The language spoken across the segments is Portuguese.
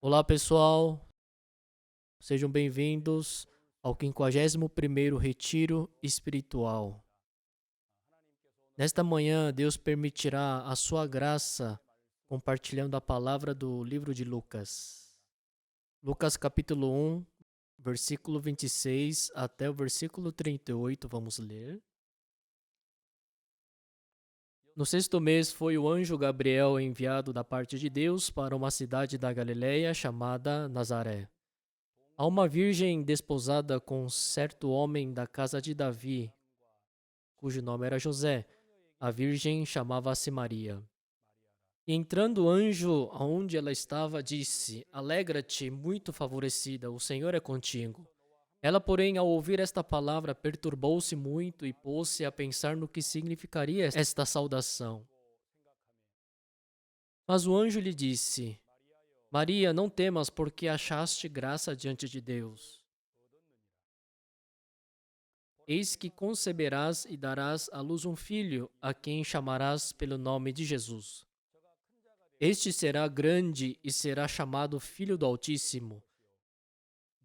Olá, pessoal. Sejam bem-vindos ao 51º Retiro Espiritual. Nesta manhã, Deus permitirá a sua graça compartilhando a palavra do livro de Lucas. Lucas capítulo 1, versículo 26 até o versículo 38, vamos ler. No sexto mês foi o anjo Gabriel enviado da parte de Deus para uma cidade da Galileia chamada Nazaré. Há uma virgem desposada com um certo homem da casa de Davi, cujo nome era José. A virgem chamava-se Maria. E entrando o anjo aonde ela estava, disse: Alegra-te, muito favorecida, o Senhor é contigo. Ela, porém, ao ouvir esta palavra, perturbou-se muito e pôs-se a pensar no que significaria esta saudação. Mas o anjo lhe disse: Maria, não temas, porque achaste graça diante de Deus. Eis que conceberás e darás à luz um filho, a quem chamarás pelo nome de Jesus. Este será grande e será chamado Filho do Altíssimo.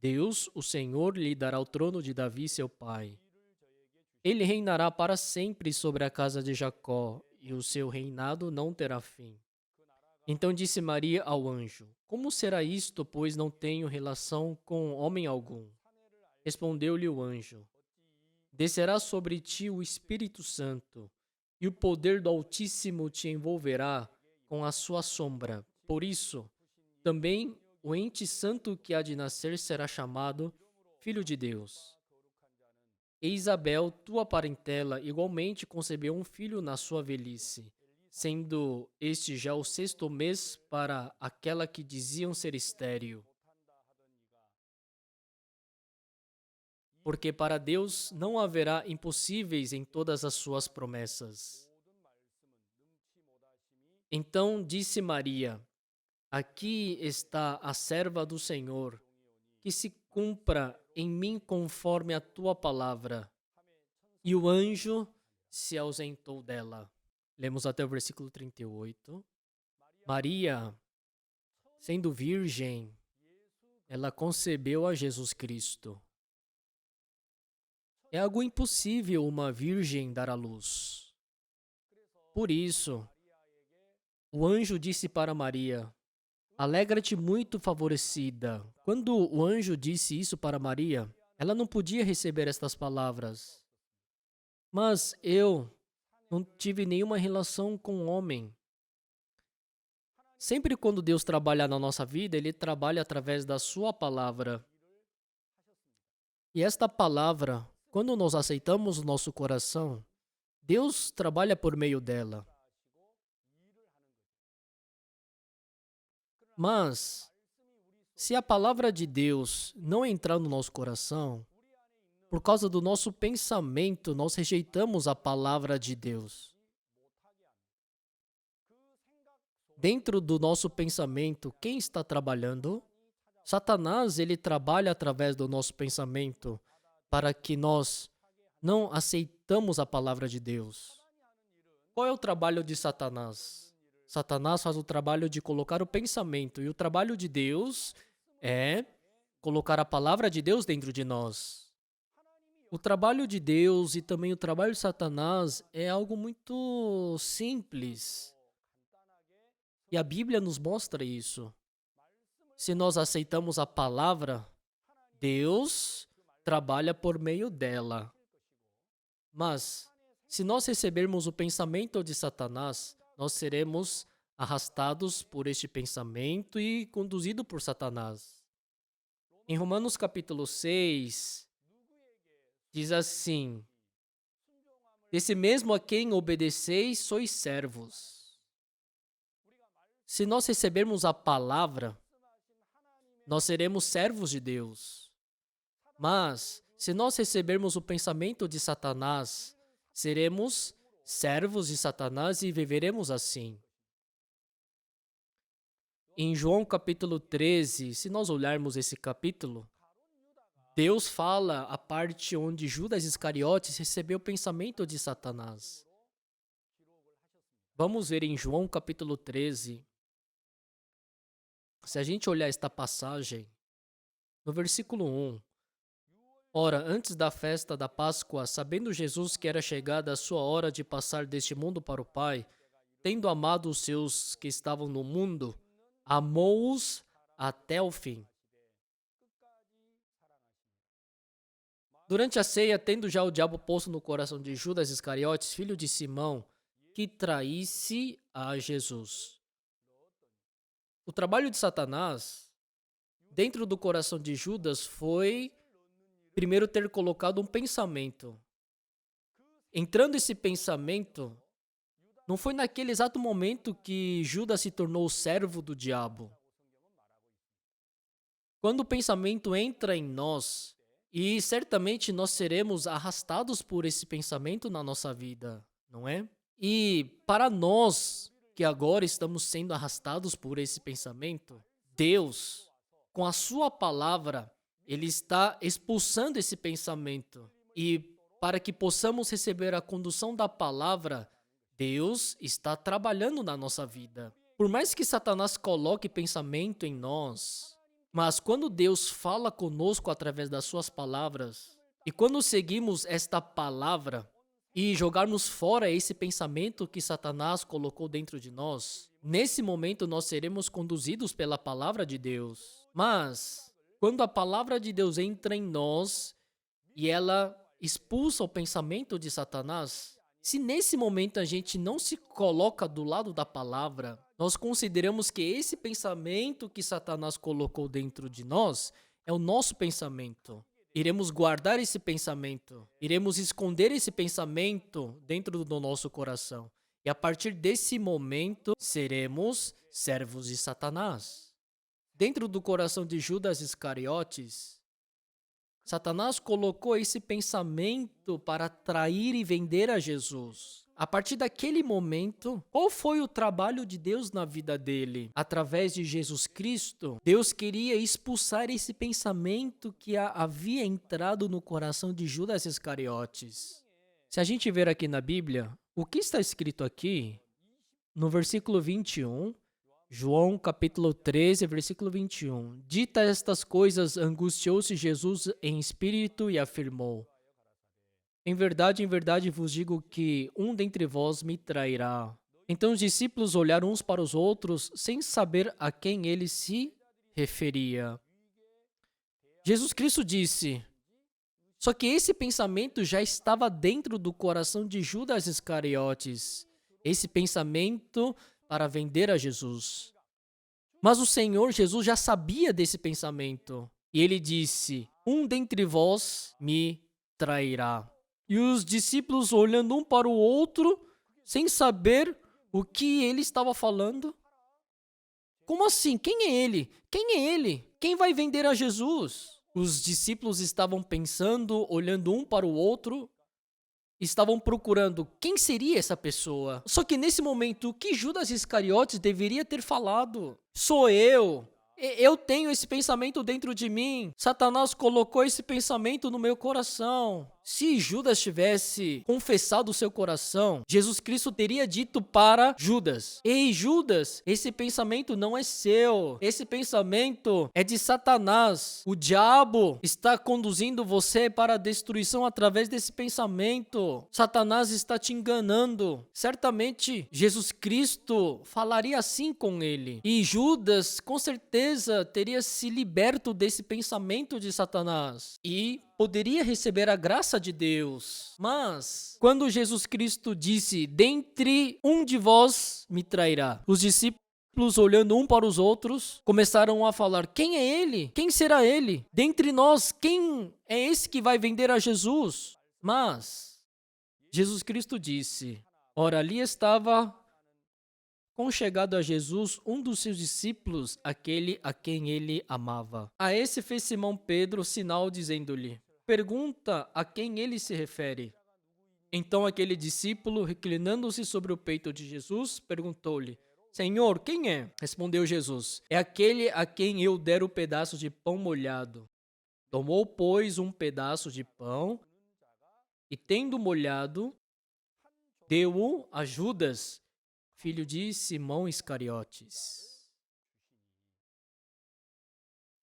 Deus, o Senhor, lhe dará o trono de Davi, seu pai. Ele reinará para sempre sobre a casa de Jacó, e o seu reinado não terá fim. Então disse Maria ao anjo: Como será isto, pois não tenho relação com homem algum? Respondeu-lhe o anjo: Descerá sobre ti o Espírito Santo, e o poder do Altíssimo te envolverá com a sua sombra. Por isso, também o ente santo que há de nascer será chamado Filho de Deus. E Isabel, tua parentela, igualmente concebeu um filho na sua velhice, sendo este já o sexto mês para aquela que diziam ser estéril. Porque para Deus não haverá impossíveis em todas as suas promessas. Então disse Maria: Aqui está a serva do Senhor, que se cumpra em mim conforme a tua palavra. E o anjo se ausentou dela. Lemos até o versículo 38. Maria, sendo virgem, ela concebeu a Jesus Cristo. É algo impossível uma virgem dar à luz. Por isso, o anjo disse para Maria: Alegra-te, muito favorecida. Quando o anjo disse isso para Maria, ela não podia receber estas palavras. Mas eu não tive nenhuma relação com o homem. Sempre quando Deus trabalha na nossa vida, Ele trabalha através da Sua palavra. E esta palavra, quando nós aceitamos o nosso coração, Deus trabalha por meio dela. Mas, se a palavra de Deus não entrar no nosso coração, por causa do nosso pensamento, nós rejeitamos a palavra de Deus. Dentro do nosso pensamento, quem está trabalhando? Satanás, ele trabalha através do nosso pensamento para que nós não aceitamos a palavra de Deus. Qual é o trabalho de Satanás? Satanás faz o trabalho de colocar o pensamento, e o trabalho de Deus é colocar a palavra de Deus dentro de nós. O trabalho de Deus e também o trabalho de Satanás é algo muito simples. E a Bíblia nos mostra isso. Se nós aceitamos a palavra, Deus trabalha por meio dela. Mas, se nós recebermos o pensamento de Satanás, nós seremos arrastados por este pensamento e conduzidos por Satanás. Em Romanos capítulo 6, diz assim: Desse mesmo a quem obedeceis, sois servos. Se nós recebermos a palavra, nós seremos servos de Deus. Mas, se nós recebermos o pensamento de Satanás, seremos servos de Satanás e viveremos assim. Em João capítulo 13, se nós olharmos esse capítulo, Deus fala a parte onde Judas Iscariotes recebeu o pensamento de Satanás. Vamos ver em João capítulo 13, Se a gente olhar esta passagem, no versículo 1, ora, antes da festa da Páscoa, sabendo Jesus que era chegada a sua hora de passar deste mundo para o Pai, tendo amado os seus que estavam no mundo, amou-os até o fim. Durante a ceia, tendo já o diabo posto no coração de Judas Iscariotes, filho de Simão, que traísse a Jesus. O trabalho de Satanás, dentro do coração de Judas, foi primeiro ter colocado um pensamento. Entrando esse pensamento, não foi naquele exato momento que Judas se tornou o servo do diabo. Quando o pensamento entra em nós, e certamente nós seremos arrastados por esse pensamento na nossa vida, não é? E para nós que agora estamos sendo arrastados por esse pensamento, Deus, com a sua palavra, ele está expulsando esse pensamento. E para que possamos receber a condução da palavra, Deus está trabalhando na nossa vida. Por mais que Satanás coloque pensamento em nós, mas quando Deus fala conosco através das suas palavras, e quando seguimos esta palavra e jogarmos fora esse pensamento que Satanás colocou dentro de nós, nesse momento nós seremos conduzidos pela palavra de Deus. Mas quando a palavra de Deus entra em nós e ela expulsa o pensamento de Satanás, se nesse momento a gente não se coloca do lado da palavra, nós consideramos que esse pensamento que Satanás colocou dentro de nós é o nosso pensamento. Iremos guardar esse pensamento, iremos esconder esse pensamento dentro do nosso coração. E a partir desse momento, seremos servos de Satanás. Dentro do coração de Judas Iscariotes, Satanás colocou esse pensamento para trair e vender a Jesus. A partir daquele momento, qual foi o trabalho de Deus na vida dele? Através de Jesus Cristo, Deus queria expulsar esse pensamento que havia entrado no coração de Judas Iscariotes. Se a gente ver aqui na Bíblia, o que está escrito aqui, no versículo 21, João capítulo 13, versículo 21. Dita estas coisas, angustiou-se Jesus em espírito e afirmou: em verdade vos digo que um dentre vós me trairá. Então os discípulos olharam uns para os outros, sem saber a quem ele se referia. Jesus Cristo disse, só que esse pensamento já estava dentro do coração de Judas Iscariotes. Esse pensamento para vender a Jesus. Mas o Senhor Jesus já sabia desse pensamento. E ele disse, um dentre vós me trairá. E os discípulos olhando um para o outro, sem saber o que ele estava falando. Como assim? Quem é ele? Quem é ele? Quem vai vender a Jesus? Os discípulos estavam pensando, olhando um para o outro, estavam procurando quem seria essa pessoa. Só que nesse momento, o que Judas Iscariotes deveria ter falado? Sou eu. Eu tenho esse pensamento dentro de mim. Satanás colocou esse pensamento no meu coração. Se Judas tivesse confessado o seu coração, Jesus Cristo teria dito para Judas: ei, Judas, esse pensamento não é seu. Esse pensamento é de Satanás. O diabo está conduzindo você para a destruição através desse pensamento. Satanás está te enganando. Certamente, Jesus Cristo falaria assim com ele. E Judas, com certeza, teria se liberto desse pensamento de Satanás. E poderia receber a graça de Deus. Mas, quando Jesus Cristo disse, dentre um de vós me trairá, os discípulos, olhando um para os outros, começaram a falar, quem é ele? Quem será ele? Dentre nós, quem é esse que vai vender a Jesus? Mas, Jesus Cristo disse, ora, ali estava conchegado a Jesus um dos seus discípulos, aquele a quem ele amava. A esse fez Simão Pedro sinal dizendo-lhe, pergunta a quem ele se refere. Então aquele discípulo, reclinando-se sobre o peito de Jesus, perguntou-lhe, Senhor, quem é? Respondeu Jesus, é aquele a quem eu der o pedaço de pão molhado. Tomou, pois, um pedaço de pão e, tendo molhado, deu-o a Judas, filho de Simão Iscariotes.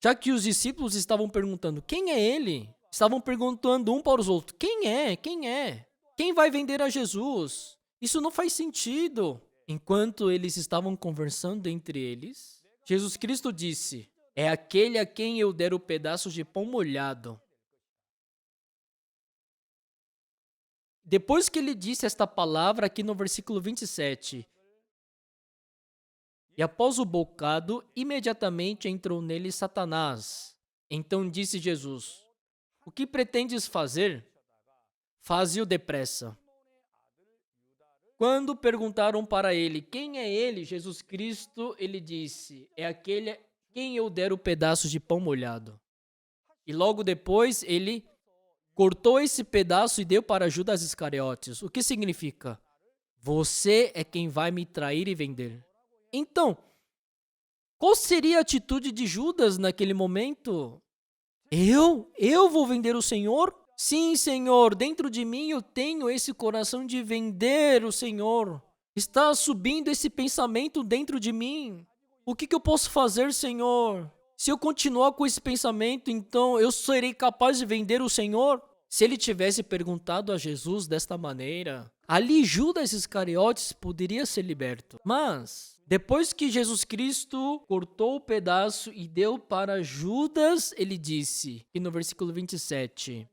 Já que os discípulos estavam perguntando, quem é ele? Estavam perguntando um para os outros, quem é? Quem é? Quem vai vender a Jesus? Isso não faz sentido. Enquanto eles estavam conversando entre eles, Jesus Cristo disse, é aquele a quem eu der o pedaço de pão molhado. Depois que ele disse esta palavra aqui no versículo 27, e após o bocado, imediatamente entrou nele Satanás. Então disse Jesus, o que pretendes fazer? Faze-o depressa. Quando perguntaram para ele, quem é ele, Jesus Cristo, ele disse, é aquele quem eu der o pedaço de pão molhado. E logo depois ele cortou esse pedaço e deu para Judas Iscariotes. O que significa? Você é quem vai me trair e vender. Então, qual seria a atitude de Judas naquele momento? Eu vou vender o Senhor? Sim, Senhor, dentro de mim eu tenho esse coração de vender o Senhor. Está subindo esse pensamento dentro de mim. O que eu posso fazer, Senhor? Se eu continuar com esse pensamento, então eu serei capaz de vender o Senhor? Se ele tivesse perguntado a Jesus desta maneira, ali Judas Iscariotes poderia ser liberto. Mas, depois que Jesus Cristo cortou o pedaço e deu para Judas, ele disse, e no versículo 27,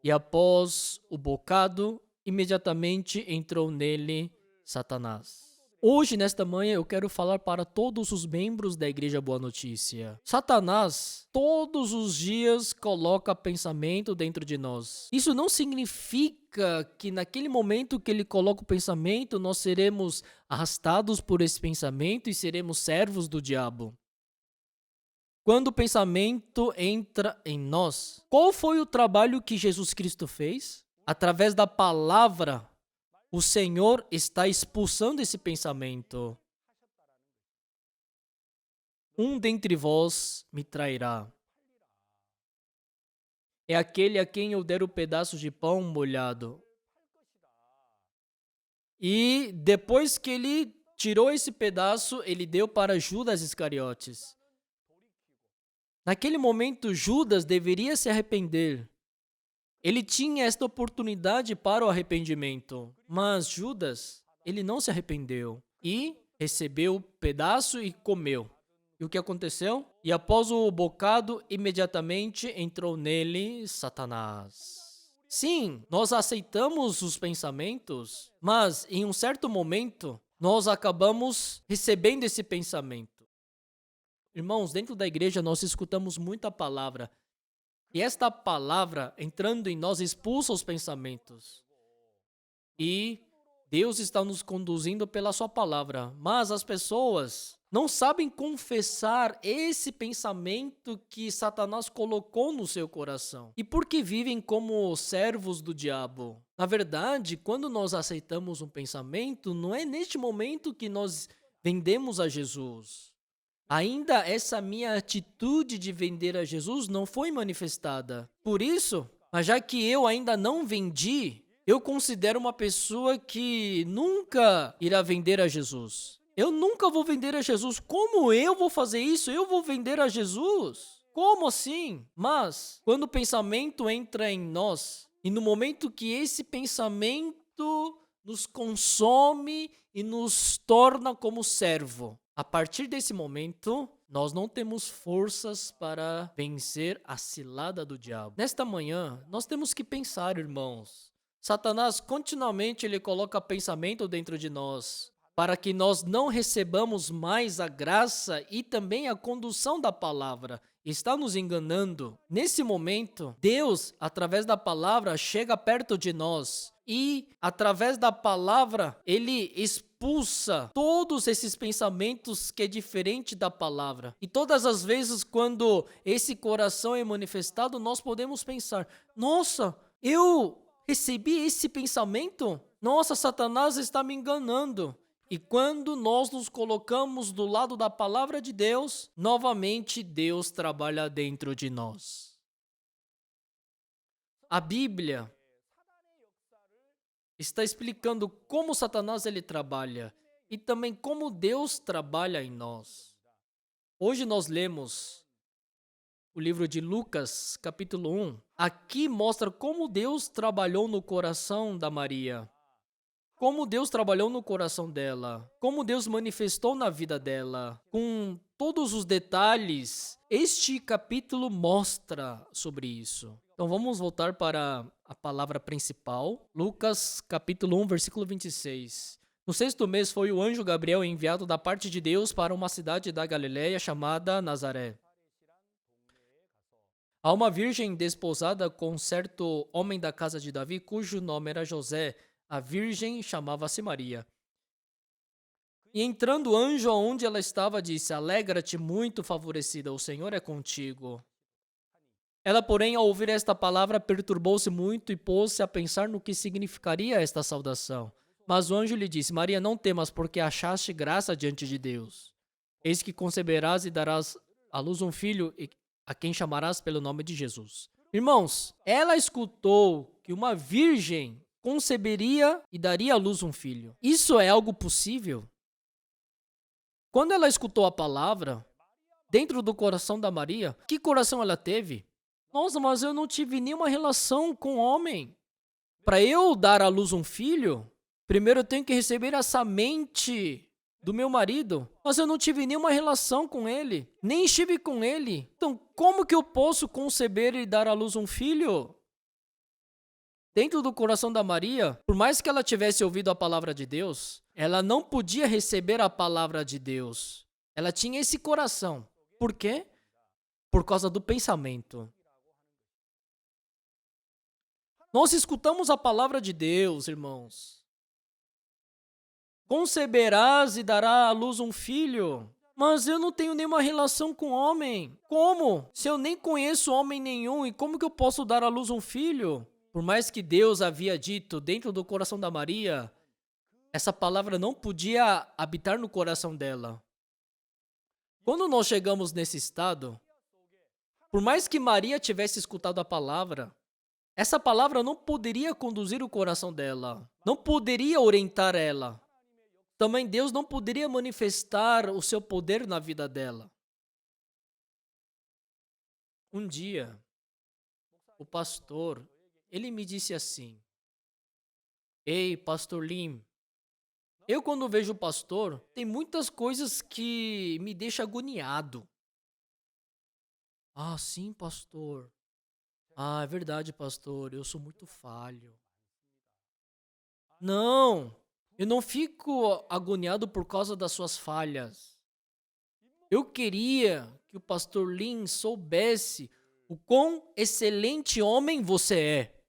e após o bocado, imediatamente entrou nele Satanás. Hoje, nesta manhã, eu quero falar para todos os membros da Igreja Boa Notícia. Satanás, todos os dias, coloca pensamento dentro de nós. Isso não significa que naquele momento que ele coloca o pensamento, nós seremos arrastados por esse pensamento e seremos servos do diabo. Quando o pensamento entra em nós, qual foi o trabalho que Jesus Cristo fez? Através da palavra, o Senhor está expulsando esse pensamento. Um dentre vós me trairá. É aquele a quem eu der o pedaço de pão molhado. E depois que ele tirou esse pedaço, ele deu para Judas Iscariotes. Naquele momento, Judas deveria se arrepender. Ele tinha esta oportunidade para o arrependimento. Mas Judas, ele não se arrependeu. E recebeu o pedaço e comeu. E o que aconteceu? E após o bocado, imediatamente entrou nele Satanás. Sim, nós aceitamos os pensamentos, mas em um certo momento, nós acabamos recebendo esse pensamento. Irmãos, dentro da igreja nós escutamos muita palavra. E esta palavra, entrando em nós, expulsa os pensamentos. E Deus está nos conduzindo pela sua palavra. Mas as pessoas não sabem confessar esse pensamento que Satanás colocou no seu coração. E por que vivem como servos do diabo? Na verdade, quando nós aceitamos um pensamento, não é neste momento que nós vendemos a Jesus. Ainda essa minha atitude de vender a Jesus não foi manifestada. Por isso, mas já que eu ainda não vendi, eu considero uma pessoa que nunca irá vender a Jesus. Eu nunca vou vender a Jesus. Como eu vou fazer isso? Eu vou vender a Jesus? Como assim? Mas, quando o pensamento entra em nós, e no momento que esse pensamento nos consome e nos torna como servo, a partir desse momento, nós não temos forças para vencer a cilada do diabo. Nesta manhã, nós temos que pensar, irmãos. Satanás continuamente ele coloca pensamento dentro de nós, para que nós não recebamos mais a graça e também a condução da palavra. Está nos enganando. Nesse momento, Deus, através da palavra, chega perto de nós e, através da palavra, ele expulsa todos esses pensamentos que é diferente da palavra. E todas as vezes quando esse coração é manifestado, nós podemos pensar, nossa, eu recebi esse pensamento? Nossa, Satanás está me enganando. E quando nós nos colocamos do lado da palavra de Deus, novamente Deus trabalha dentro de nós. A Bíblia está explicando como Satanás ele trabalha e também como Deus trabalha em nós. Hoje nós lemos o livro de Lucas, capítulo 1, aqui mostra como Deus trabalhou no coração da Maria. Como Deus trabalhou no coração dela, como Deus manifestou na vida dela, com todos os detalhes. Este capítulo mostra sobre isso. Então vamos voltar para a palavra principal. Lucas, capítulo 1, versículo 26. No sexto mês foi o anjo Gabriel enviado da parte de Deus para uma cidade da Galiléia chamada Nazaré. A uma virgem desposada com certo homem da casa de Davi, cujo nome era José. A virgem chamava-se Maria. E entrando o anjo aonde ela estava, disse: Alegra-te, muito favorecida, o Senhor é contigo. Ela, porém, ao ouvir esta palavra, perturbou-se muito e pôs-se a pensar no que significaria esta saudação. Mas o anjo lhe disse: Maria, não temas, porque achaste graça diante de Deus. Eis que conceberás e darás à luz um filho, a quem chamarás pelo nome de Jesus. Irmãos, ela escutou que uma virgem conceberia e daria à luz um filho. Isso é algo possível? Quando ela escutou a palavra, dentro do coração da Maria, que coração ela teve? Nossa, mas eu não tive nenhuma relação com homem. Para eu dar à luz um filho, primeiro eu tenho que receber essa mente do meu marido. Mas eu não tive nenhuma relação com ele, nem estive com ele. Então, como que eu posso conceber e dar à luz um filho? Dentro do coração da Maria, por mais que ela tivesse ouvido a palavra de Deus, ela não podia receber a palavra de Deus. Ela tinha esse coração. Por quê? Por causa do pensamento. Nós escutamos a palavra de Deus, irmãos. Conceberás e dará à luz um filho. Mas eu não tenho nenhuma relação com homem. Como? Se eu nem conheço homem nenhum, e como que eu posso dar à luz um filho? Por mais que Deus havia dito dentro do coração da Maria, essa palavra não podia habitar no coração dela. Quando nós chegamos nesse estado, por mais que Maria tivesse escutado a palavra, essa palavra não poderia conduzir o coração dela, não poderia orientar ela. Também Deus não poderia manifestar o seu poder na vida dela. Um dia, o pastor, ele me disse assim: Ei, pastor Lim, eu quando vejo o pastor, tem muitas coisas que me deixam agoniado. Ah, sim, pastor. Ah, é verdade, pastor, eu sou muito falho. Não, eu não fico agoniado por causa das suas falhas. Eu queria que o pastor Lin soubesse o quão excelente homem você é.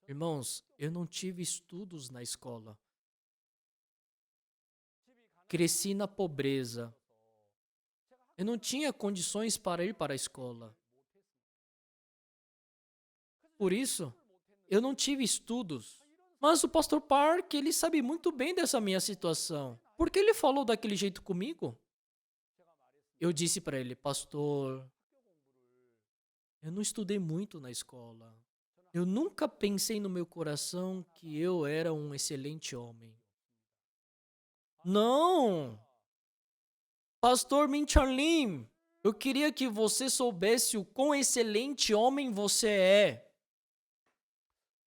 Irmãos, eu não tive estudos na escola. Cresci na pobreza. Eu não tinha condições para ir para a escola. Por isso, eu não tive estudos. Mas o pastor Park, ele sabe muito bem dessa minha situação. Por que ele falou daquele jeito comigo? Eu disse para ele: pastor, eu não estudei muito na escola. Eu nunca pensei no meu coração que eu era um excelente homem. Não! Pastor Min Charlim, eu queria que você soubesse o quão excelente homem você é.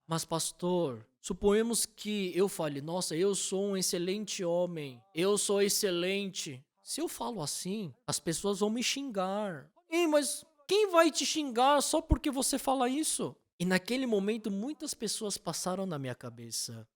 Mas, pastor, suponhamos que eu fale: nossa, eu sou um excelente homem. Eu sou excelente. Se eu falo assim, as pessoas vão me xingar. Ei, mas quem vai te xingar só porque você fala isso? E naquele momento, muitas pessoas passaram na minha cabeça.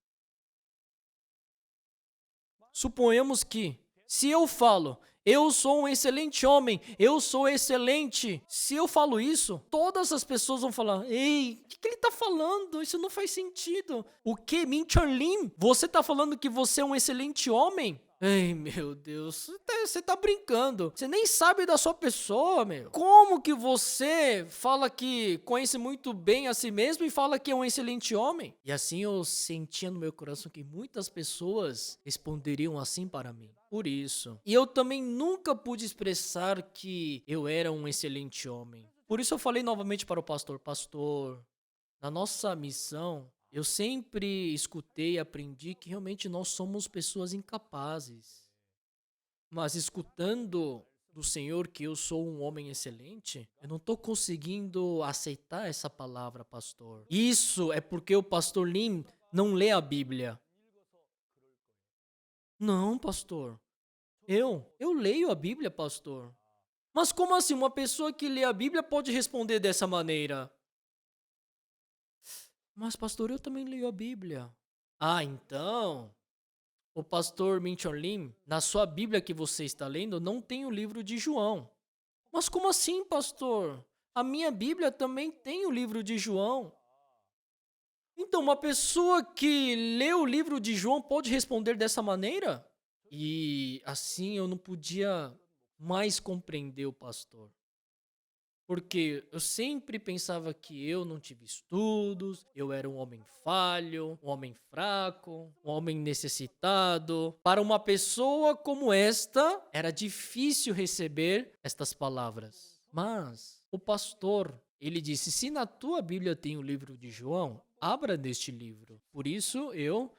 Suponhamos que, se eu falo: eu sou um excelente homem, eu sou excelente. Se eu falo isso, todas as pessoas vão falar: ei, o que ele tá falando? Isso não faz sentido. O que? Min Charlim? Você tá falando que você é um excelente homem? Ai, meu Deus, você tá brincando. Você nem sabe da sua pessoa, meu. Como que você fala que conhece muito bem a si mesmo e fala que é um excelente homem? E assim eu sentia no meu coração que muitas pessoas responderiam assim para mim. Por isso. E eu também nunca pude expressar que eu era um excelente homem. Por isso eu falei novamente para o pastor: pastor, na nossa missão, eu sempre escutei e aprendi que realmente nós somos pessoas incapazes. Mas escutando do Senhor que eu sou um homem excelente? Eu não estou conseguindo aceitar essa palavra, pastor. Isso é porque o pastor Lim não lê a Bíblia. Não, pastor. Eu leio a Bíblia, pastor. Mas como assim uma pessoa que lê a Bíblia pode responder dessa maneira? Mas, pastor, eu também leio a Bíblia. Ah, então, o pastor Minchon Lim, na sua Bíblia que você está lendo, não tem o livro de João. Mas como assim, pastor? A minha Bíblia também tem o livro de João. Então, uma pessoa que lê o livro de João pode responder dessa maneira? E assim eu não podia mais compreender o pastor. Porque eu sempre pensava que eu não tive estudos, eu era um homem falho, um homem fraco, um homem necessitado. Para uma pessoa como esta, era difícil receber estas palavras. Mas o pastor, ele disse: se na tua Bíblia tem o livro de João, abra neste livro. Por isso eu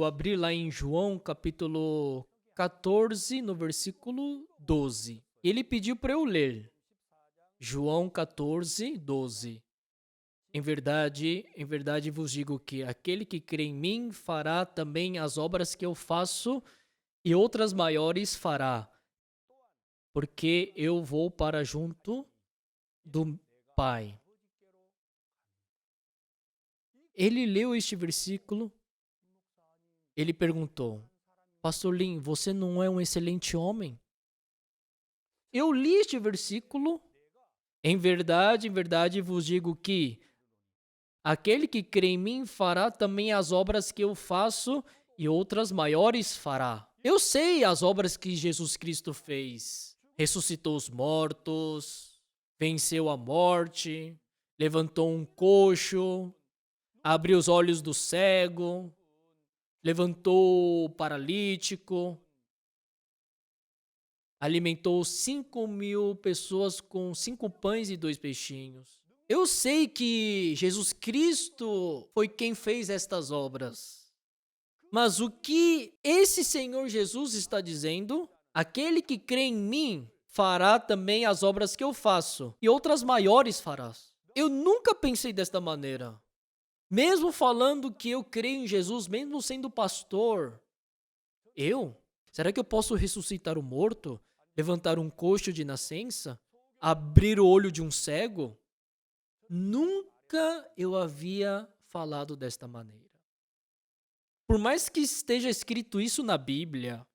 abri lá em João capítulo 14, no versículo 12. Ele pediu para eu ler. João 14, 12. Em verdade vos digo que aquele que crê em mim fará também as obras que eu faço e outras maiores fará, porque eu vou para junto do Pai. Ele leu este versículo, ele perguntou: Pastor Lin, você não é um excelente homem? Eu li este versículo. Em verdade vos digo que aquele que crê em mim fará também as obras que eu faço e outras maiores fará. Eu sei as obras que Jesus Cristo fez. Ressuscitou os mortos, venceu a morte, levantou um coxo, abriu os olhos do cego, levantou o paralítico, alimentou 5.000 pessoas com 5 pães e 2 peixinhos. Eu sei que Jesus Cristo foi quem fez estas obras. Mas o que esse Senhor Jesus está dizendo? Aquele que crê em mim fará também as obras que eu faço, e outras maiores farás. Eu nunca pensei desta maneira. Mesmo falando que eu creio em Jesus, mesmo sendo pastor, será que eu posso ressuscitar o morto? Levantar um coxo de nascença? Abrir o olho de um cego? Nunca eu havia falado desta maneira. Por mais que esteja escrito isso na Bíblia,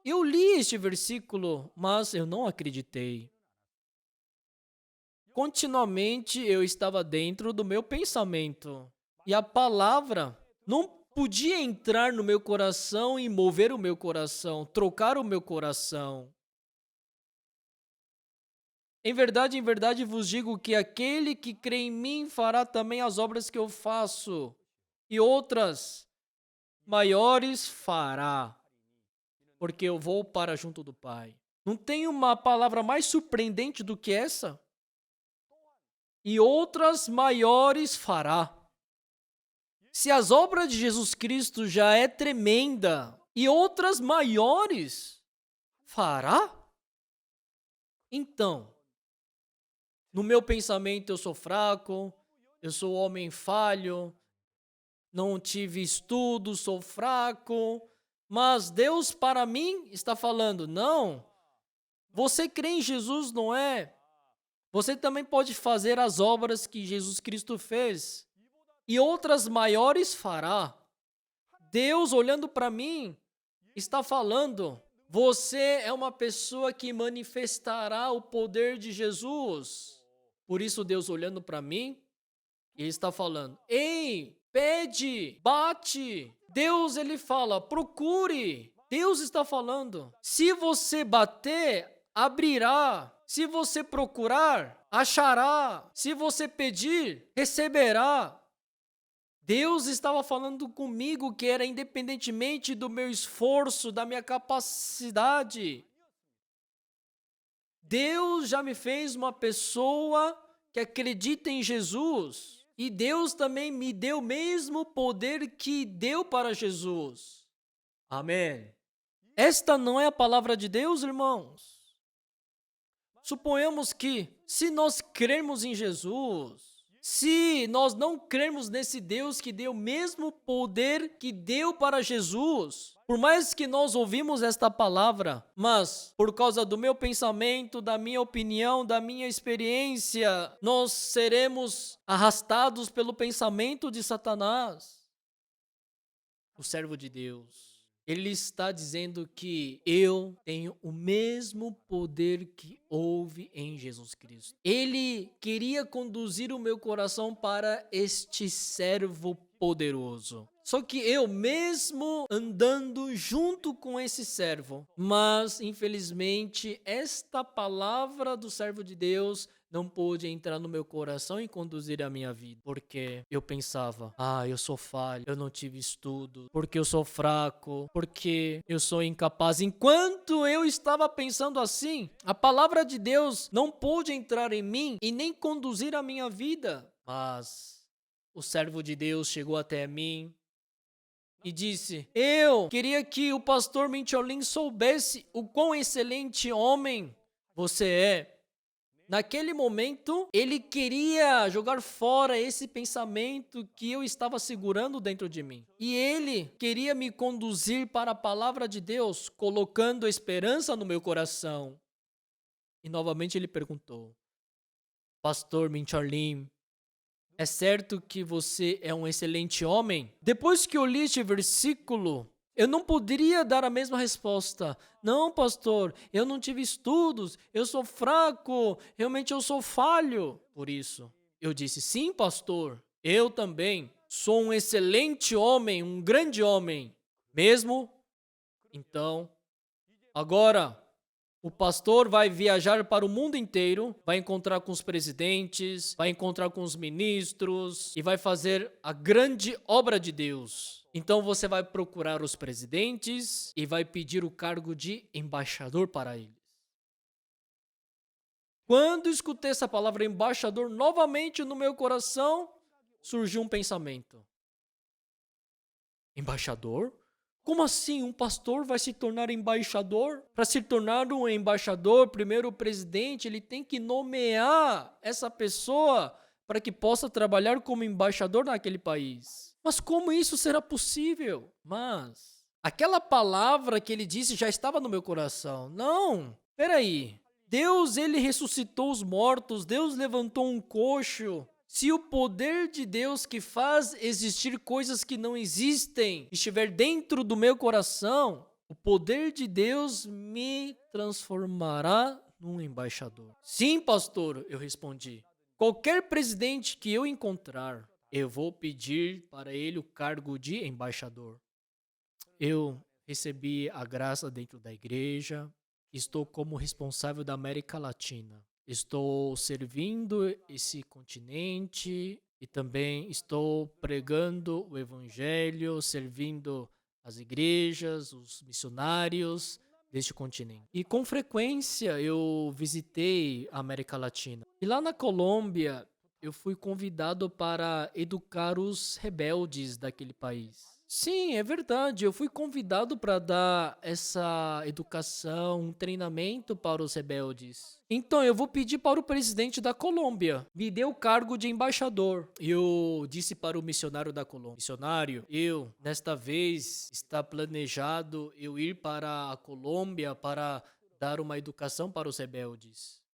eu li este versículo, mas eu não acreditei. Continuamente eu estava dentro do meu pensamento e a palavra não podia entrar no meu coração e mover o meu coração, trocar o meu coração. Em verdade vos digo que aquele que crê em mim fará também as obras que eu faço, e outras maiores fará, porque eu vou para junto do Pai. Não tem uma palavra mais surpreendente do que essa? E outras maiores fará. Se as obras de Jesus Cristo já é tremenda, e outras maiores fará? Então, no meu pensamento eu sou fraco, eu sou homem falho, não tive estudo, sou fraco, mas Deus para mim está falando: não, você crê em Jesus, não é? Você também pode fazer as obras que Jesus Cristo fez, e outras maiores fará. Deus olhando para mim está falando: você é uma pessoa que manifestará o poder de Jesus. Por isso Deus olhando para mim, ele está falando: ei, pede, bate. Deus ele fala: procure. Deus está falando: se você bater, abrirá. Se você procurar, achará. Se você pedir, receberá. Deus estava falando comigo que era independentemente do meu esforço, da minha capacidade. Deus já me fez uma pessoa que acredita em Jesus. E Deus também me deu o mesmo poder que deu para Jesus. Amém. Esta não é a palavra de Deus, irmãos? Suponhamos que, se nós crermos em Jesus, se nós não crermos nesse Deus que deu o mesmo poder que deu para Jesus, por mais que nós ouvimos esta palavra, mas por causa do meu pensamento, da minha opinião, da minha experiência, nós seremos arrastados pelo pensamento de Satanás. O servo de Deus, ele está dizendo que eu tenho o mesmo poder que houve em Jesus Cristo. Ele queria conduzir o meu coração para este servo poderoso. Só que eu mesmo andando junto com esse servo, mas infelizmente esta palavra do servo de Deus não pôde entrar no meu coração e conduzir a minha vida. Porque eu pensava, eu sou falho, eu não tive estudo, porque eu sou fraco, porque eu sou incapaz. Enquanto eu estava pensando assim, a palavra de Deus não pôde entrar em mim e nem conduzir a minha vida. Mas o servo de Deus chegou até mim e disse: eu queria que o pastor Mincholin soubesse o quão excelente homem você é. Naquele momento, ele queria jogar fora esse pensamento que eu estava segurando dentro de mim. E ele queria me conduzir para a palavra de Deus, colocando esperança no meu coração. E novamente ele perguntou: Pastor Mincholin, é certo que você é um excelente homem? Depois que eu li este versículo, eu não poderia dar a mesma resposta. Não, pastor, eu não tive estudos, eu sou fraco, realmente eu sou falho. Por isso, eu disse: sim, pastor, eu também sou um excelente homem, um grande homem. Mesmo? Então, agora, o pastor vai viajar para o mundo inteiro, vai encontrar com os presidentes, vai encontrar com os ministros e vai fazer a grande obra de Deus. Então você vai procurar os presidentes e vai pedir o cargo de embaixador para eles. Quando escutei essa palavra embaixador, novamente no meu coração surgiu um pensamento: embaixador? Como assim um pastor vai se tornar embaixador? Para se tornar um embaixador, primeiro o presidente, ele tem que nomear essa pessoa para que possa trabalhar como embaixador naquele país. Mas como isso será possível? Mas aquela palavra que ele disse já estava no meu coração. Não, peraí. Deus, ele ressuscitou os mortos, Deus levantou um coxo. Se o poder de Deus que faz existir coisas que não existem estiver dentro do meu coração, o poder de Deus me transformará num embaixador. Sim, pastor, eu respondi. Qualquer presidente que eu encontrar, eu vou pedir para ele o cargo de embaixador. Eu recebi a graça dentro da igreja, estou como responsável da América Latina. Estou servindo esse continente e também estou pregando o evangelho, servindo as igrejas, os missionários deste continente. E com frequência eu visitei a América Latina. E lá na Colômbia eu fui convidado para educar os rebeldes daquele país. Sim, é verdade. Eu fui convidado para dar essa educação, um treinamento para os rebeldes. Então, eu vou pedir para o presidente da Colômbia me dê o cargo de embaixador. Eu disse para o missionário da Colômbia: missionário, nesta vez, está planejado eu ir para a Colômbia para dar uma educação para os rebeldes.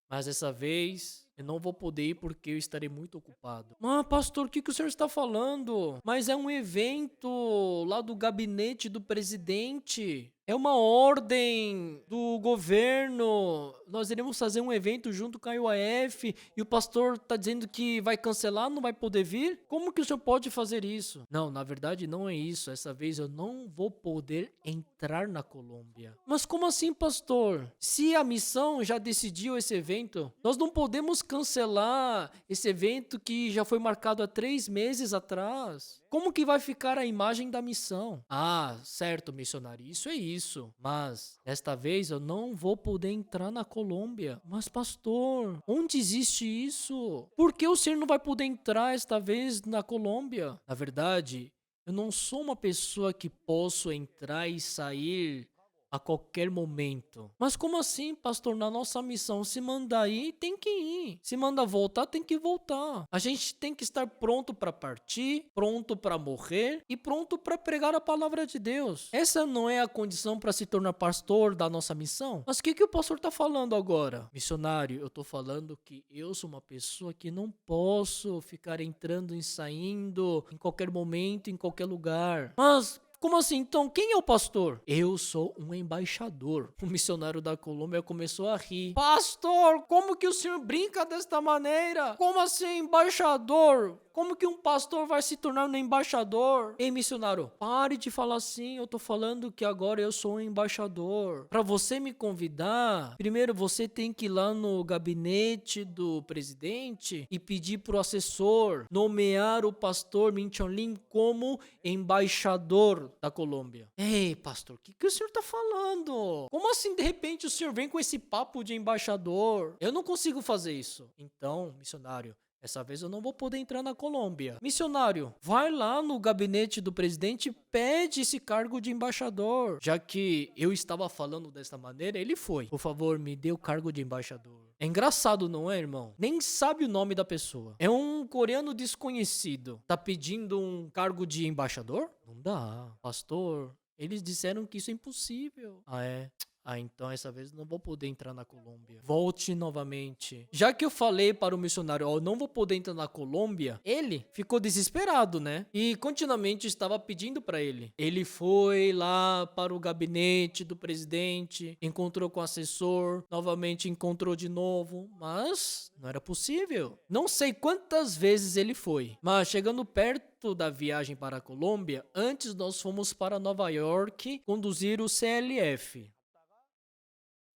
Mas dessa vez eu não vou poder ir porque eu estarei muito ocupado. Mas, pastor, o que o senhor está falando? Mas é um evento lá do gabinete do presidente. É uma ordem do governo. Nós iremos fazer um evento junto com a UAF e o pastor está dizendo que vai cancelar, não vai poder vir? Como que o senhor pode fazer isso? Não, na verdade não é isso. Essa vez eu não vou poder entrar na Colômbia. Mas como assim, pastor? Se a missão já decidiu esse evento, nós não podemos cancelar esse evento que já foi marcado há 3 meses atrás. Como que vai ficar a imagem da missão? Ah, certo, missionário, isso é isso. Mas, desta vez, eu não vou poder entrar na Colômbia. Mas, pastor, onde existe isso? Por que o senhor não vai poder entrar esta vez na Colômbia? Na verdade, eu não sou uma pessoa que posso entrar e sair a qualquer momento. Mas como assim, pastor? Na nossa missão, se mandar ir, tem que ir. Se manda voltar, tem que voltar. A gente tem que estar pronto para partir, pronto para morrer e pronto para pregar a palavra de Deus. Essa não é a condição para se tornar pastor da nossa missão? Mas o que o pastor está falando agora? Missionário, eu estou falando que eu sou uma pessoa que não posso ficar entrando e saindo em qualquer momento, em qualquer lugar. Mas como assim? Então, quem é o pastor? Eu sou um embaixador. O missionário da Colômbia começou a rir. Pastor, como que o senhor brinca desta maneira? Como assim, embaixador? Como que um pastor vai se tornar um embaixador? Ei, missionário, pare de falar assim. Eu tô falando que agora eu sou um embaixador. Para você me convidar, primeiro você tem que ir lá no gabinete do presidente e pedir pro assessor nomear o pastor Min Chong Lim como embaixador da Colômbia. Ei, pastor, o que o senhor tá falando? Como assim de repente o senhor vem com esse papo de embaixador? Eu não consigo fazer isso. Então, missionário, essa vez eu não vou poder entrar na Colômbia. Missionário, vai lá no gabinete do presidente e pede esse cargo de embaixador. Já que eu estava falando dessa maneira, ele foi. Por favor, me dê o cargo de embaixador. É engraçado, não é, irmão? Nem sabe o nome da pessoa. É um coreano desconhecido. Tá pedindo um cargo de embaixador? Não dá. Pastor, eles disseram que isso é impossível. Ah, é? Ah, então essa vez não vou poder entrar na Colômbia. Volte novamente. Já que eu falei para o missionário, ó, não vou poder entrar na Colômbia, ele ficou desesperado, né? E continuamente estava pedindo para ele. Ele foi lá para o gabinete do presidente, encontrou com o assessor, novamente encontrou de novo, mas não era possível. Não sei quantas vezes ele foi, mas chegando perto da viagem para a Colômbia, antes nós fomos para Nova York conduzir o CLF.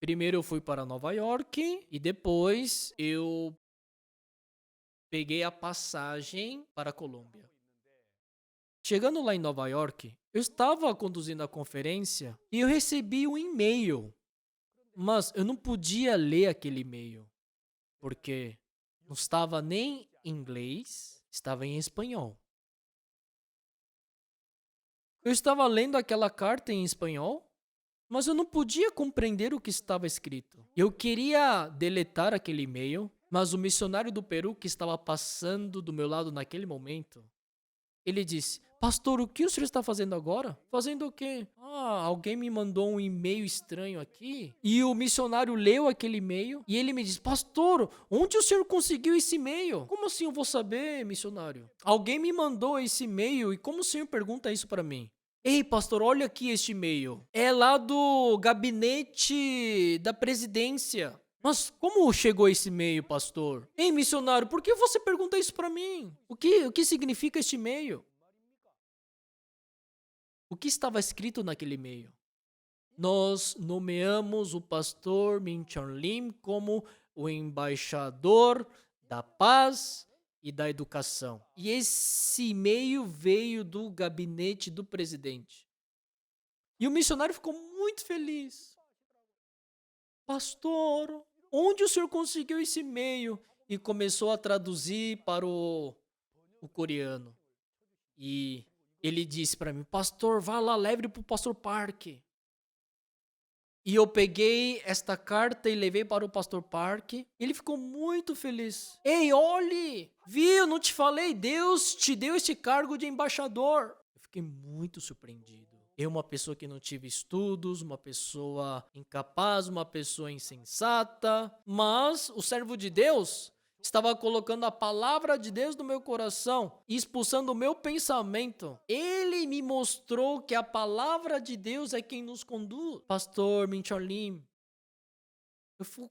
Primeiro eu fui para Nova York e depois eu peguei a passagem para a Colômbia. Chegando lá em Nova York, eu estava conduzindo a conferência e eu recebi um e-mail. Mas eu não podia ler aquele e-mail, porque não estava nem em inglês, estava em espanhol. Eu estava lendo aquela carta em espanhol, mas eu não podia compreender o que estava escrito. Eu queria deletar aquele e-mail, mas o missionário do Peru que estava passando do meu lado naquele momento, ele disse: pastor, o que o senhor está fazendo agora? Fazendo o quê? Ah, alguém me mandou um e-mail estranho aqui. E o missionário leu aquele e-mail e ele me disse: pastor, onde o senhor conseguiu esse e-mail? Como assim eu vou saber, missionário? Alguém me mandou esse e-mail e como o senhor pergunta isso para mim? Ei, pastor, olha aqui este e-mail. É lá do gabinete da presidência. Mas como chegou esse e-mail, pastor? Ei, missionário, por que você pergunta isso para mim? O que significa este e-mail? O que estava escrito naquele e-mail? Nós nomeamos o pastor Min Chong Lim como o embaixador da paz e da educação. E esse e-mail veio do gabinete do presidente. E o missionário ficou muito feliz. Pastor, onde o senhor conseguiu esse e-mail? E começou a traduzir para o coreano. E ele disse para mim: pastor, vá lá, leve para o pastor Park. E eu peguei esta carta e levei para o pastor Park. Ele ficou muito feliz. Ei, olhe! Viu, não te falei? Deus te deu este cargo de embaixador. Eu fiquei muito surpreendido. Eu, uma pessoa que não tive estudos, uma pessoa incapaz, uma pessoa insensata. Mas o servo de Deus estava colocando a palavra de Deus no meu coração e expulsando o meu pensamento. Ele me mostrou que a palavra de Deus é quem nos conduz. Pastor Min Chong Lim, eu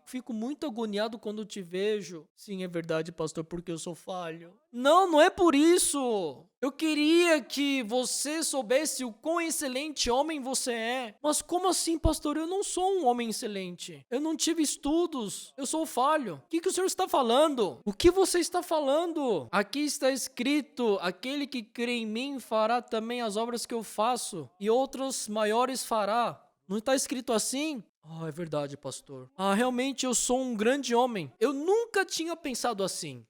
fico muito agoniado quando te vejo. Sim, é verdade, pastor, porque eu sou falho. Não, não é por isso. Eu queria que você soubesse o quão excelente homem você é. Mas como assim, pastor? Eu não sou um homem excelente. Eu não tive estudos. Eu sou falho. O que o senhor está falando? O que você está falando? Aqui está escrito: aquele que crê em mim fará também as obras que eu faço, e outras maiores fará. Não está escrito assim? Ah, é verdade, pastor. Ah, realmente eu sou um grande homem. Eu nunca tinha pensado assim.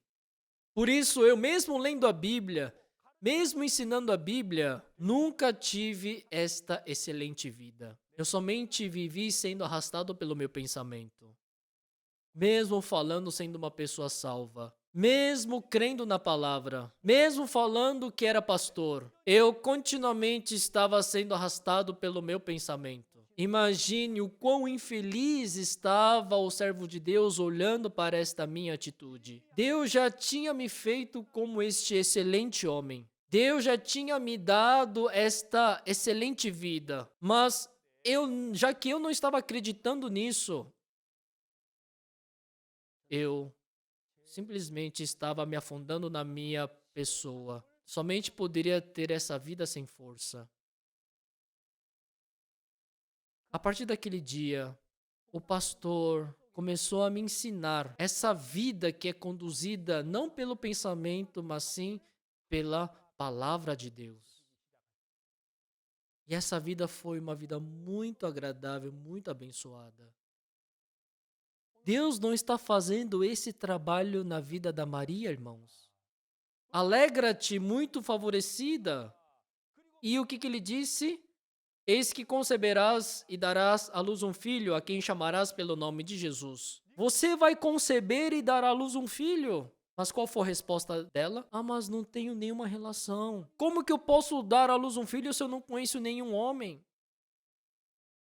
Por isso, eu mesmo lendo a Bíblia, mesmo ensinando a Bíblia, nunca tive esta excelente vida. Eu somente vivi sendo arrastado pelo meu pensamento. Mesmo falando sendo uma pessoa salva, mesmo crendo na palavra, mesmo falando que era pastor, eu continuamente estava sendo arrastado pelo meu pensamento. Imagine o quão infeliz estava o servo de Deus olhando para esta minha atitude. Deus já tinha me feito como este excelente homem. Deus já tinha me dado esta excelente vida, mas já que eu não estava acreditando nisso, eu simplesmente estava me afundando na minha pessoa. Somente poderia ter essa vida sem força. A partir daquele dia, o pastor começou a me ensinar essa vida que é conduzida não pelo pensamento, mas sim pela palavra de Deus. E essa vida foi uma vida muito agradável, muito abençoada. Deus não está fazendo esse trabalho na vida da Maria, irmãos. Alegra-te, muito favorecida. E o que ele disse? Eis que conceberás e darás à luz um filho, a quem chamarás pelo nome de Jesus. Você vai conceber e dar à luz um filho? Mas qual foi a resposta dela? Ah, mas não tenho nenhuma relação. Como que eu posso dar à luz um filho se eu não conheço nenhum homem?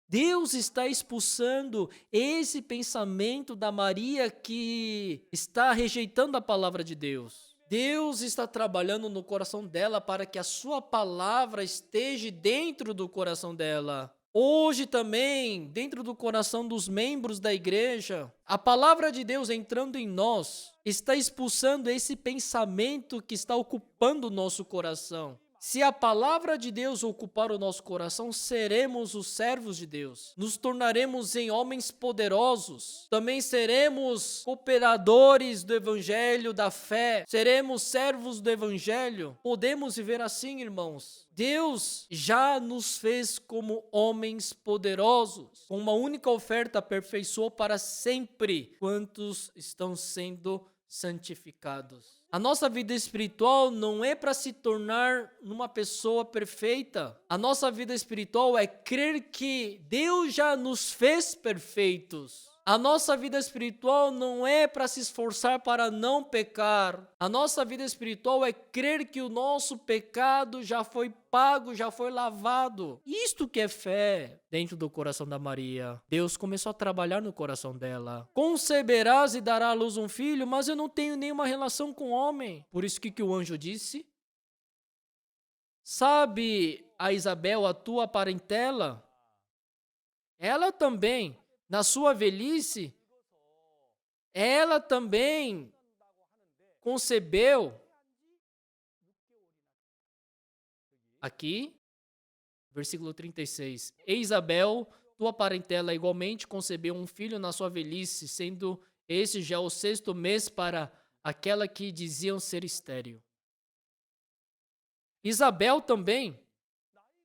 Deus está expulsando esse pensamento da Maria que está rejeitando a palavra de Deus. Deus está trabalhando no coração dela para que a sua palavra esteja dentro do coração dela. Hoje também, dentro do coração dos membros da igreja, a palavra de Deus entrando em nós está expulsando esse pensamento que está ocupando o nosso coração. Se a palavra de Deus ocupar o nosso coração, seremos os servos de Deus. Nos tornaremos em homens poderosos. Também seremos cooperadores do evangelho da fé. Seremos servos do evangelho. Podemos viver assim, irmãos. Deus já nos fez como homens poderosos. Com uma única oferta aperfeiçoou para sempre quantos estão sendo santificados. A nossa vida espiritual não é para se tornar uma pessoa perfeita. A nossa vida espiritual é crer que Deus já nos fez perfeitos. A nossa vida espiritual não é para se esforçar para não pecar. A nossa vida espiritual é crer que o nosso pecado já foi pago, já foi lavado. Isto que é fé dentro do coração da Maria. Deus começou a trabalhar no coração dela. Conceberás e dará à luz um filho, mas eu não tenho nenhuma relação com o homem. Por isso que o anjo disse? Sabe a Isabel, a tua parentela? Ela também, na sua velhice, ela também concebeu. Aqui, versículo 36. E Isabel, tua parentela, igualmente concebeu um filho na sua velhice, sendo esse já o 6º mês para aquela que diziam ser estéril. Isabel também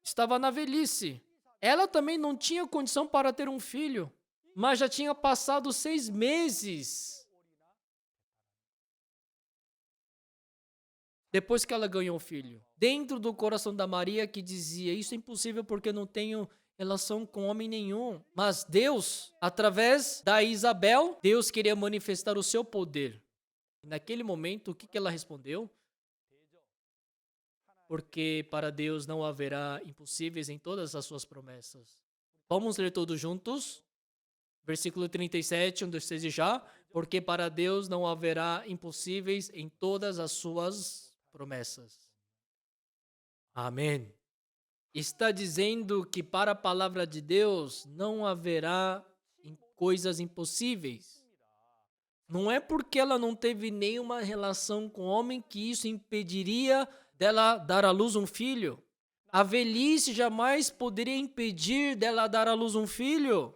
estava na velhice. Ela também não tinha condição para ter um filho, mas já tinha passado 6 meses depois que ela ganhou o filho. Dentro do coração da Maria que dizia, isso é impossível porque eu não tenho relação com homem nenhum. Mas Deus, através da Isabel, Deus queria manifestar o seu poder. E naquele momento, o que ela respondeu? Porque para Deus não haverá impossíveis em todas as suas promessas. Vamos ler todos juntos? Versículo 37, 1, 2, 3 e já. Porque para Deus não haverá impossíveis em todas as suas promessas. Amém. Está dizendo que para a palavra de Deus não haverá coisas impossíveis. Não é porque ela não teve nenhuma relação com o homem que isso impediria dela dar à luz um filho. A velhice jamais poderia impedir dela dar à luz um filho.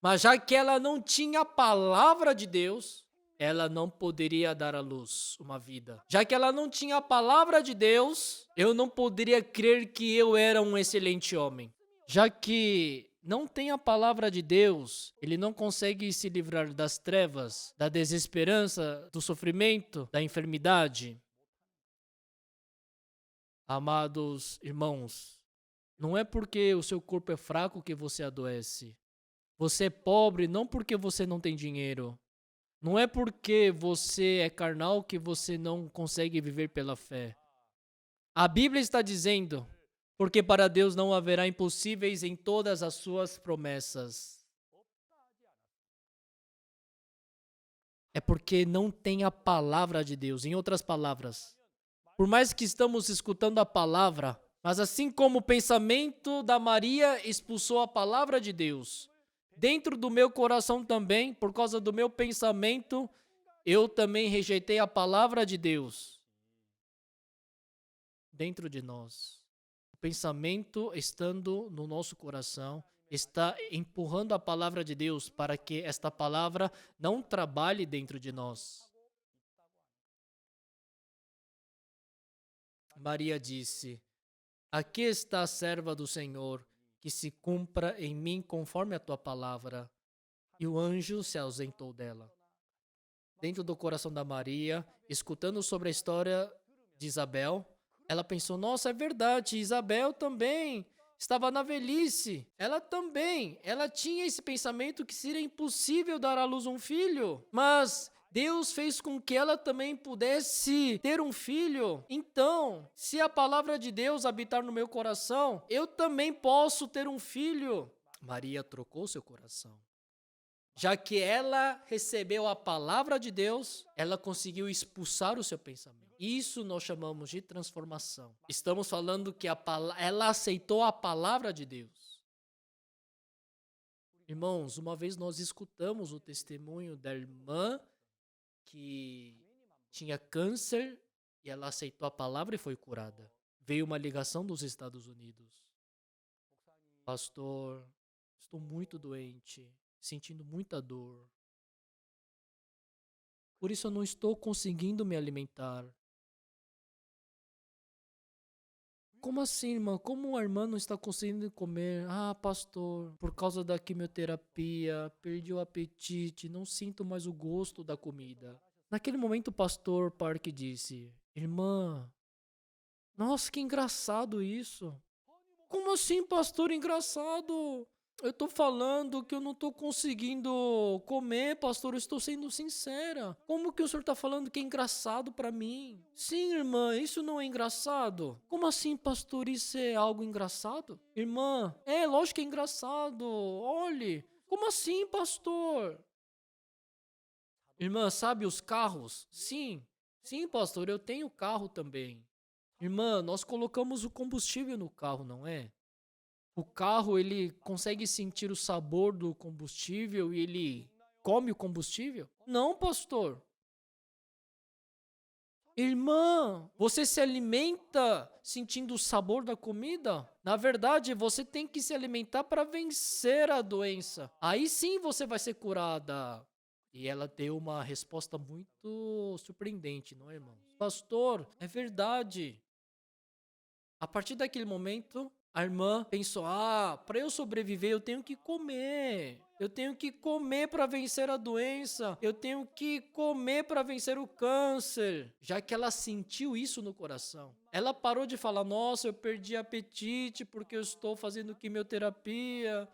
Mas já que ela não tinha a palavra de Deus, ela não poderia dar à luz uma vida. Já que ela não tinha a palavra de Deus, eu não poderia crer que eu era um excelente homem. Já que não tem a palavra de Deus, ele não consegue se livrar das trevas, da desesperança, do sofrimento, da enfermidade. Amados irmãos, Não é porque o seu corpo é fraco que você adoece. Você é pobre não porque você não tem dinheiro. Não é porque você é carnal que você não consegue viver pela fé. A Bíblia está dizendo, porque para Deus não haverá impossíveis em todas as suas promessas. É porque não tem a palavra de Deus. Em outras palavras, por mais que estamos escutando a palavra, mas assim como o pensamento da Maria expulsou a palavra de Deus, dentro do meu coração também, por causa do meu pensamento, eu também rejeitei a palavra de Deus dentro de nós. O pensamento estando no nosso coração está empurrando a palavra de Deus para que esta palavra não trabalhe dentro de nós. Maria disse: Aqui está a serva do Senhor, que se cumpra em mim conforme a tua palavra. E o anjo se ausentou dela. Dentro do coração da Maria, escutando sobre a história de Isabel, ela pensou: nossa, é verdade, Isabel também estava na velhice. Ela tinha esse pensamento que seria impossível dar à luz um filho. Mas Deus fez com que ela também pudesse ter um filho. Então, se a palavra de Deus habitar no meu coração, eu também posso ter um filho. Maria trocou seu coração. Já que ela recebeu a palavra de Deus, ela conseguiu expulsar o seu pensamento. Isso nós chamamos de transformação. Estamos falando que ela aceitou a palavra de Deus. Irmãos, uma vez nós escutamos o testemunho da irmã que tinha câncer e ela aceitou a palavra e foi curada. Veio uma ligação dos Estados Unidos. Pastor, estou muito doente, sentindo muita dor. Por isso eu não estou conseguindo me alimentar. Como assim, irmã? Como a irmã não está conseguindo comer? Ah, pastor, por causa da quimioterapia, perdi o apetite, não sinto mais o gosto da comida. Naquele momento o pastor Park disse: Irmã, nossa, que engraçado isso. Como assim, pastor, engraçado? Eu tô falando que eu não tô conseguindo comer, pastor, eu estou sendo sincera. Como que o senhor tá falando que é engraçado pra mim? Sim, irmã, isso não é engraçado. Como assim, pastor, isso é algo engraçado? Irmã, lógico que é engraçado. Olhe, como assim, pastor? Irmã, sabe os carros? Sim, pastor, eu tenho carro também. Irmã, nós colocamos o combustível no carro, não é? O carro, ele consegue sentir o sabor do combustível e ele come o combustível? Não, pastor. Irmã, você se alimenta sentindo o sabor da comida? Na verdade, você tem que se alimentar para vencer a doença. Aí sim você vai ser curada. E ela deu uma resposta muito surpreendente, não é, irmão? Pastor, é verdade. A partir daquele momento, a irmã pensou: para eu sobreviver, eu tenho que comer. Eu tenho que comer para vencer a doença. Eu tenho que comer para vencer o câncer. Já que ela sentiu isso no coração. Ela parou de falar: nossa, eu perdi apetite porque eu estou fazendo quimioterapia.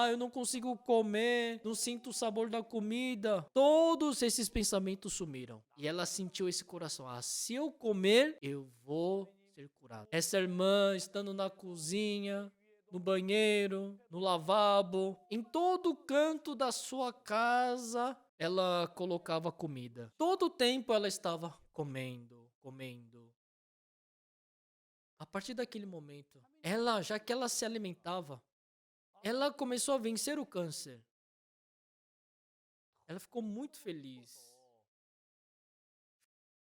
Eu não consigo comer, não sinto o sabor da comida. Todos esses pensamentos sumiram. E ela sentiu esse coração: se eu comer, eu vou ser curado. Essa irmã estando na cozinha, no banheiro, no lavabo, em todo canto da sua casa, ela colocava comida. Todo o tempo ela estava comendo. A partir daquele momento, já que ela se alimentava, ela começou a vencer o câncer. Ela ficou muito feliz.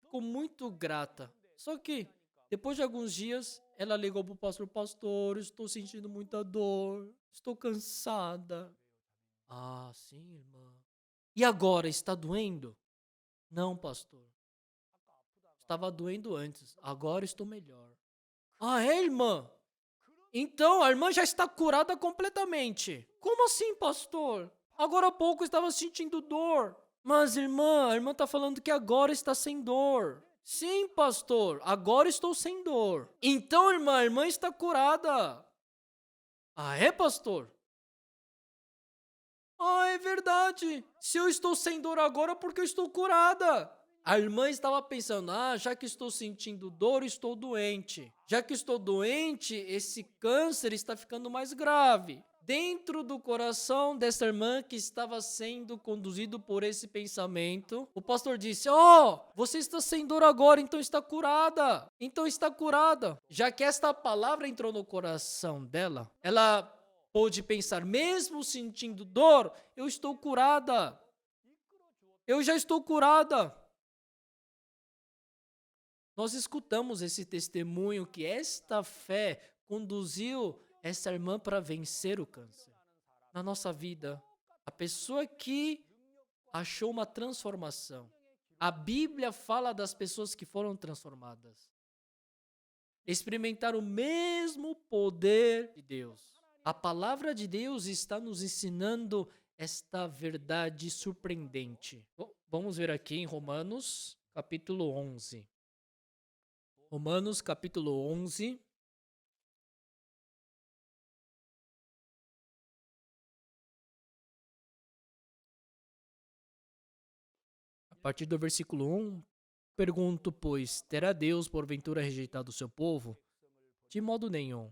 Ficou muito grata. Só que, depois de alguns dias, ela ligou pro pastor: pastor, estou sentindo muita dor, estou cansada. Sim, irmã. E agora, está doendo? Não, pastor. Estava doendo antes, agora estou melhor. É, irmã? Então, a irmã já está curada completamente. Como assim, pastor? Agora há pouco estava sentindo dor. Mas, irmã, a irmã está falando que agora está sem dor. Sim, pastor, agora estou sem dor. Então, irmã, a irmã está curada. Ah, é, pastor? Ah, é verdade. Se eu estou sem dor agora, porque eu estou curada. A irmã estava pensando: ah, já que estou sentindo dor, estou doente. Já que estou doente, esse câncer está ficando mais grave. Dentro do coração dessa irmã que estava sendo conduzido por esse pensamento, o pastor disse: ó, você está sem dor agora, então está curada. Então está curada. Já que esta palavra entrou no coração dela, ela pôde pensar: mesmo sentindo dor, eu estou curada. Eu já estou curada. Nós escutamos esse testemunho que esta fé conduziu essa irmã para vencer o câncer. Na nossa vida, a pessoa que achou uma transformação. A Bíblia fala das pessoas que foram transformadas. Experimentar o mesmo poder de Deus. A palavra de Deus está nos ensinando esta verdade surpreendente. Vamos ver aqui em Romanos, capítulo 11. Romanos, capítulo 11. A partir do versículo 1. Pergunto, pois, terá Deus porventura rejeitado o seu povo? De modo nenhum.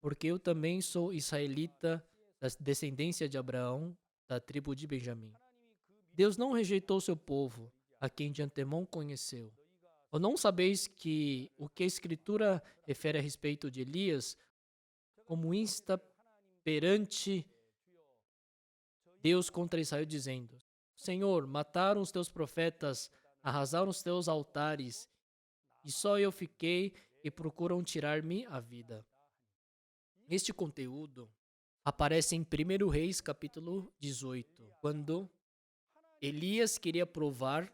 Porque eu também sou israelita, da descendência de Abraão, da tribo de Benjamim. Deus não rejeitou o seu povo, a quem de antemão conheceu. Ou não sabeis que o que a Escritura refere a respeito de Elias, como insta perante Deus contra Israel, dizendo: Senhor, mataram os teus profetas, arrasaram os teus altares, e só eu fiquei e procuram tirar-me a vida. Este conteúdo aparece em 1 Reis, capítulo 18, quando Elias queria provar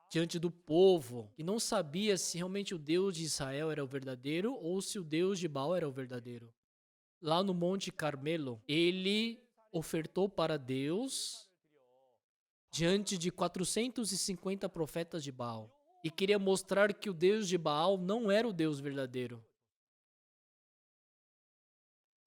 diante do povo e não sabia se realmente o Deus de Israel era o verdadeiro ou se o Deus de Baal era o verdadeiro. Lá no Monte Carmelo, ele ofertou para Deus diante de 450 profetas de Baal e queria mostrar que o Deus de Baal não era o Deus verdadeiro.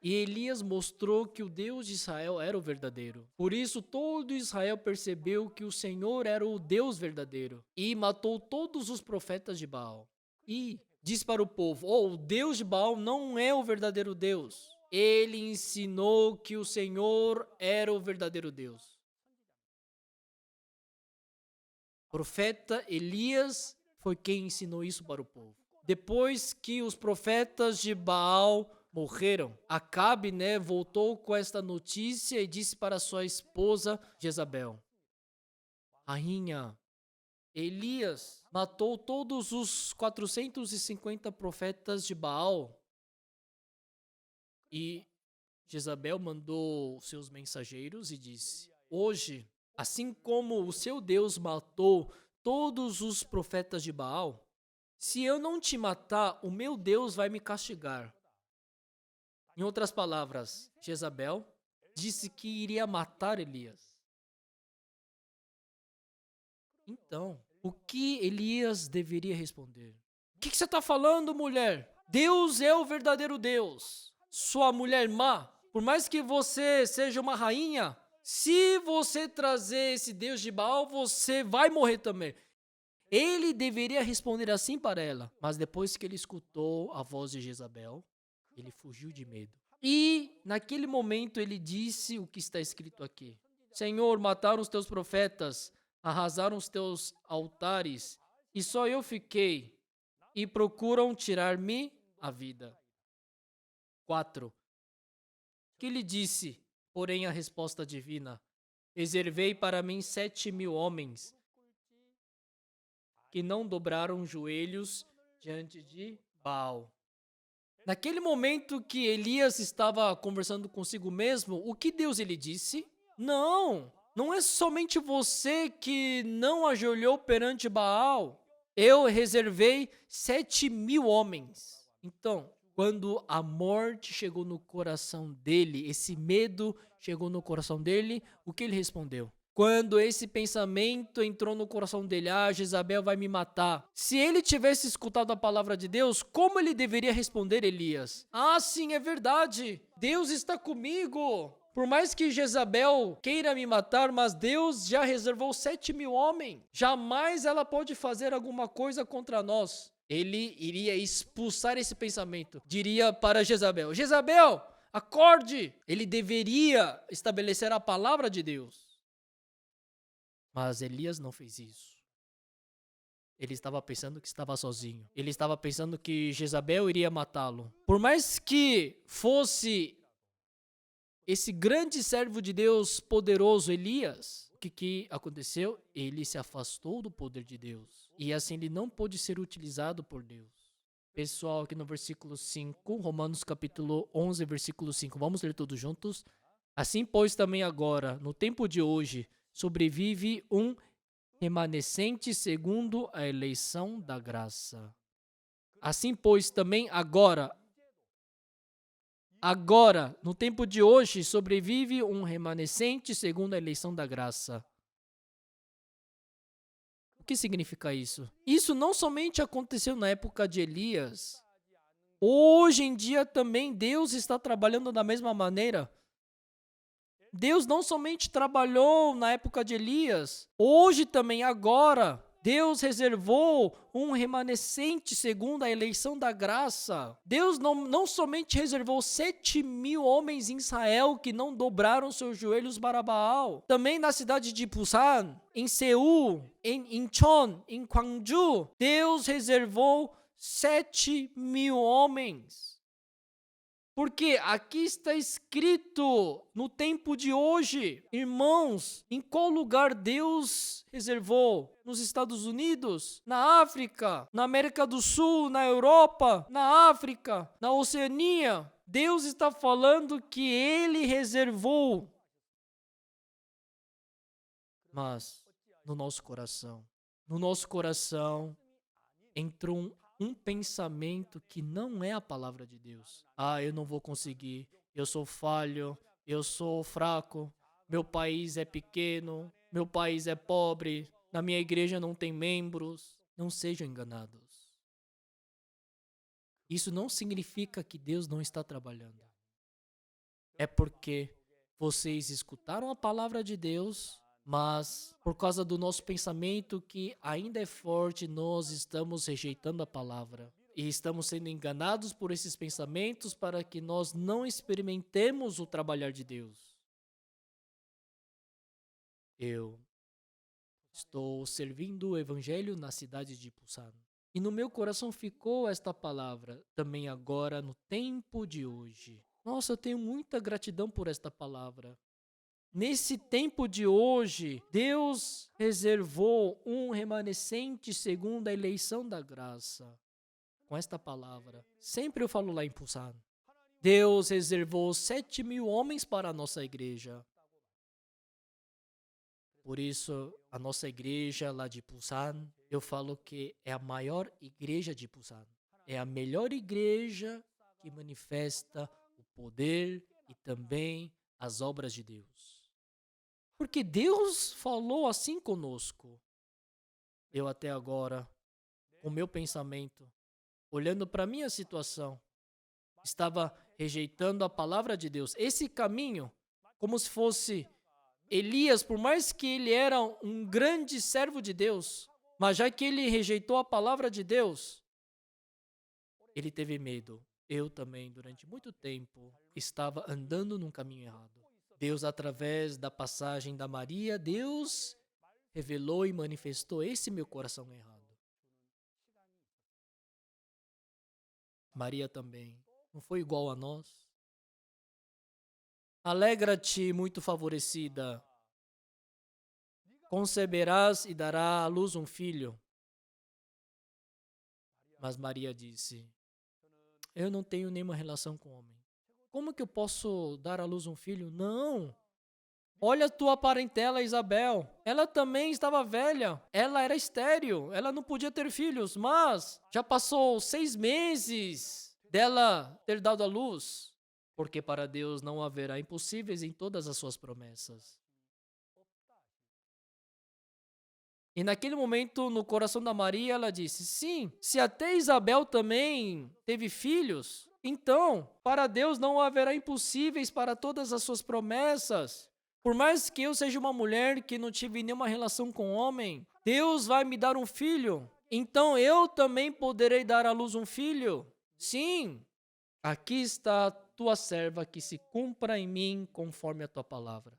E Elias mostrou que o Deus de Israel era o verdadeiro. Por isso, todo Israel percebeu que o Senhor era o Deus verdadeiro e matou todos os profetas de Baal. E diz para o povo: o Deus de Baal não é o verdadeiro Deus. Ele ensinou que o Senhor era o verdadeiro Deus. O profeta Elias foi quem ensinou isso para o povo. Depois que os profetas de Baal morreram, Acabe, voltou com esta notícia e disse para sua esposa Jezabel: Rainha, Elias matou todos os 450 profetas de Baal. E Jezabel mandou seus mensageiros e disse: Hoje, assim como o seu Deus matou todos os profetas de Baal, se eu não te matar, o meu Deus vai me castigar. Em outras palavras, Jezabel disse que iria matar Elias. Então, o que Elias deveria responder? O que você está falando, mulher? Deus é o verdadeiro Deus. Sua mulher má, por mais que você seja uma rainha, se você trazer esse Deus de Baal, você vai morrer também. Ele deveria responder assim para ela, mas depois que ele escutou a voz de Jezabel, ele fugiu de medo. E naquele momento ele disse o que está escrito aqui: Senhor, mataram os teus profetas, arrasaram os teus altares, e só eu fiquei, e procuram tirar-me a vida. 4. Que lhe disse, porém, a resposta divina: Reservei para mim 7.000 homens que não dobraram joelhos diante de Baal. Naquele momento que Elias estava conversando consigo mesmo, o que Deus lhe disse? Não é somente você que não ajoelhou perante Baal. Eu reservei 7.000 homens. Então, quando a morte chegou no coração dele, esse medo chegou no coração dele, o que ele respondeu? Quando esse pensamento entrou no coração dele, Jezabel vai me matar. Se ele tivesse escutado a palavra de Deus, como ele deveria responder, Elias? Sim, é verdade. Deus está comigo. Por mais que Jezabel queira me matar, mas Deus já reservou 7.000 homens. Jamais ela pode fazer alguma coisa contra nós. Ele iria expulsar esse pensamento. Diria para Jezabel, Jezabel, acorde. Ele deveria estabelecer a palavra de Deus. Mas Elias não fez isso. Ele estava pensando que estava sozinho. Ele estava pensando que Jezabel iria matá-lo. Por mais que fosse esse grande servo de Deus poderoso, Elias, o que aconteceu? Ele se afastou do poder de Deus. E assim ele não pôde ser utilizado por Deus. Pessoal, aqui no versículo 5, Romanos capítulo 11, versículo 5. Vamos ler todos juntos? Assim, pois, também agora, no tempo de hoje, sobrevive um remanescente segundo a eleição da graça. Assim, pois, também agora, no tempo de hoje, sobrevive um remanescente segundo a eleição da graça. O que significa isso? Isso não somente aconteceu na época de Elias. Hoje em dia também Deus está trabalhando da mesma maneira. Deus não somente trabalhou na época de Elias, hoje também, agora, Deus reservou um remanescente segundo a eleição da graça. Deus não somente reservou 7.000 homens em Israel que não dobraram seus joelhos para Baal. Também na cidade de Busan, em Seul, em Incheon, em Gwangju, Deus reservou 7.000 homens. Porque aqui está escrito no tempo de hoje, irmãos, em qual lugar Deus reservou? Nos Estados Unidos, na África, na América do Sul, na Europa, na África, na Oceania. Deus está falando que Ele reservou. Mas no nosso coração entrou um pensamento que não é a palavra de Deus. Eu não vou conseguir, eu sou falho, eu sou fraco, meu país é pequeno, meu país é pobre, na minha igreja não tem membros. Não sejam enganados. Isso não significa que Deus não está trabalhando. É porque vocês escutaram a palavra de Deus, mas por causa do nosso pensamento que ainda é forte, nós estamos rejeitando a palavra. E estamos sendo enganados por esses pensamentos para que nós não experimentemos o trabalhar de Deus. Eu estou servindo o evangelho na cidade de Busan. E no meu coração ficou esta palavra, também agora no tempo de hoje. Nossa, eu tenho muita gratidão por esta palavra. Nesse tempo de hoje, Deus reservou um remanescente segundo a eleição da graça. Com esta palavra, sempre eu falo lá em Busan. Deus reservou 7.000 homens para a nossa igreja. Por isso, a nossa igreja lá de Busan, eu falo que é a maior igreja de Busan. É a melhor igreja que manifesta o poder e também as obras de Deus. Porque Deus falou assim conosco. Eu até agora, com meu pensamento, olhando para a minha situação, estava rejeitando a palavra de Deus. Esse caminho, como se fosse Elias, por mais que ele era um grande servo de Deus, mas já que ele rejeitou a palavra de Deus, ele teve medo. Eu também, durante muito tempo, estava andando num caminho errado. Deus, através da passagem da Maria, Deus revelou e manifestou esse meu coração errado. Maria também não foi igual a nós. Alegra-te, muito favorecida. Conceberás e dará à luz um filho. Mas Maria disse: eu não tenho nenhuma relação com homem. Como que eu posso dar à luz um filho? Não. Olha a tua parentela, Isabel. Ela também estava velha. Ela era estéril. Ela não podia ter filhos. Mas já passou 6 meses dela ter dado à luz. Porque para Deus não haverá impossíveis em todas as suas promessas. E naquele momento, no coração da Maria, ela disse: sim, se até Isabel também teve filhos, então, para Deus não haverá impossíveis para todas as suas promessas. Por mais que eu seja uma mulher que não tive nenhuma relação com homem, Deus vai me dar um filho. Então eu também poderei dar à luz um filho. Sim, aqui está a tua serva, que se cumpra em mim conforme a tua palavra.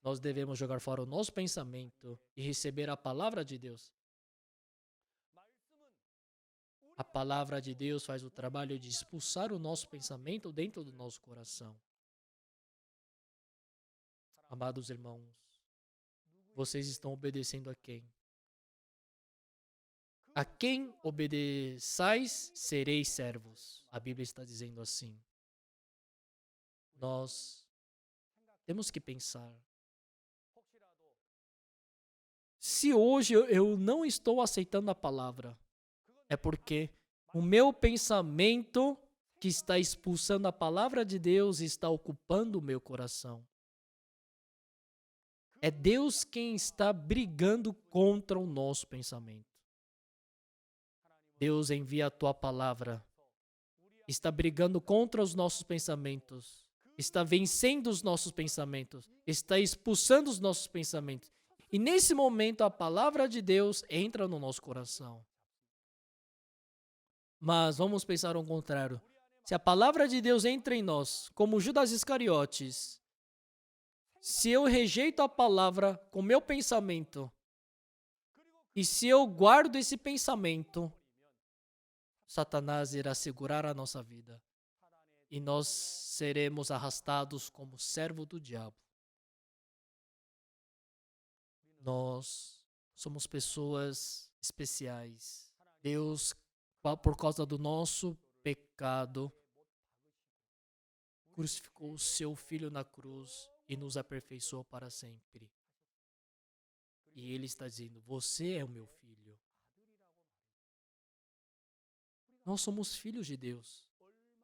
Nós devemos jogar fora o nosso pensamento e receber a palavra de Deus. A palavra de Deus faz o trabalho de expulsar o nosso pensamento dentro do nosso coração. Amados irmãos, vocês estão obedecendo a quem? A quem obedeçais, sereis servos. A Bíblia está dizendo assim. Nós temos que pensar. Se hoje eu não estou aceitando a palavra, é porque o meu pensamento que está expulsando a palavra de Deus está ocupando o meu coração. É Deus quem está brigando contra o nosso pensamento. Deus envia a tua palavra, está brigando contra os nossos pensamentos, está vencendo os nossos pensamentos, está expulsando os nossos pensamentos. E nesse momento a palavra de Deus entra no nosso coração. Mas vamos pensar ao contrário. Se a palavra de Deus entra em nós, como Judas Iscariotes, se eu rejeito a palavra com meu pensamento, e se eu guardo esse pensamento, Satanás irá segurar a nossa vida. E nós seremos arrastados como servo do diabo. Nós somos pessoas especiais. Deus, por causa do nosso pecado, crucificou o seu Filho na cruz e nos aperfeiçoou para sempre. E Ele está dizendo: você é o meu filho. Nós somos filhos de Deus.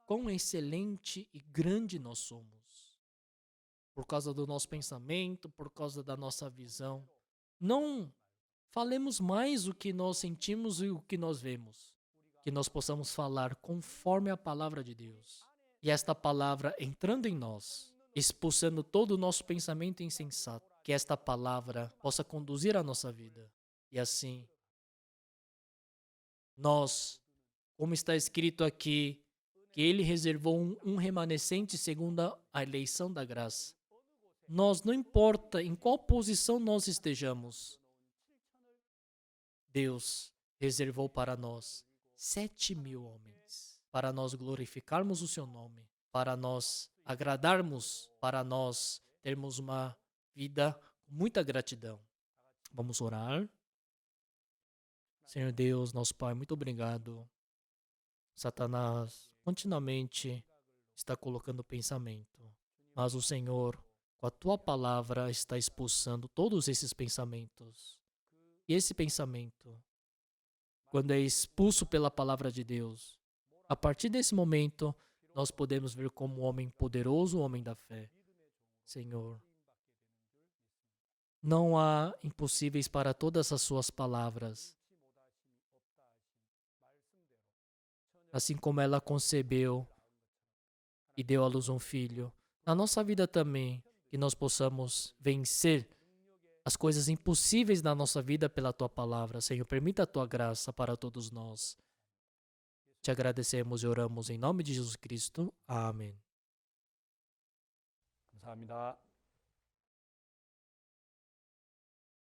Quão excelente e grande nós somos. Por causa do nosso pensamento, por causa da nossa visão. Não falemos mais o que nós sentimos e o que nós vemos. Que nós possamos falar conforme a palavra de Deus. E esta palavra entrando em nós, expulsando todo o nosso pensamento insensato. Que esta palavra possa conduzir a nossa vida. E assim, nós, como está escrito aqui, que Ele reservou um remanescente segundo a eleição da graça. Nós, não importa em qual posição nós estejamos, Deus reservou para nós 7.000 homens, para nós glorificarmos o seu nome, para nós agradarmos, para nós termos uma vida com muita gratidão. Vamos orar. Senhor Deus, nosso Pai, muito obrigado. Satanás continuamente está colocando pensamento, mas o Senhor, com a tua palavra, está expulsando todos esses pensamentos. E esse pensamento, quando é expulso pela palavra de Deus, a partir desse momento, nós podemos ver como um homem poderoso, um homem da fé. Senhor, não há impossíveis para todas as suas palavras. Assim como ela concebeu e deu à luz um filho, na nossa vida também, que nós possamos vencer as coisas impossíveis na nossa vida pela tua palavra. Senhor, permita a tua graça para todos nós. Te agradecemos e oramos em nome de Jesus Cristo. Amém. 감사합니다.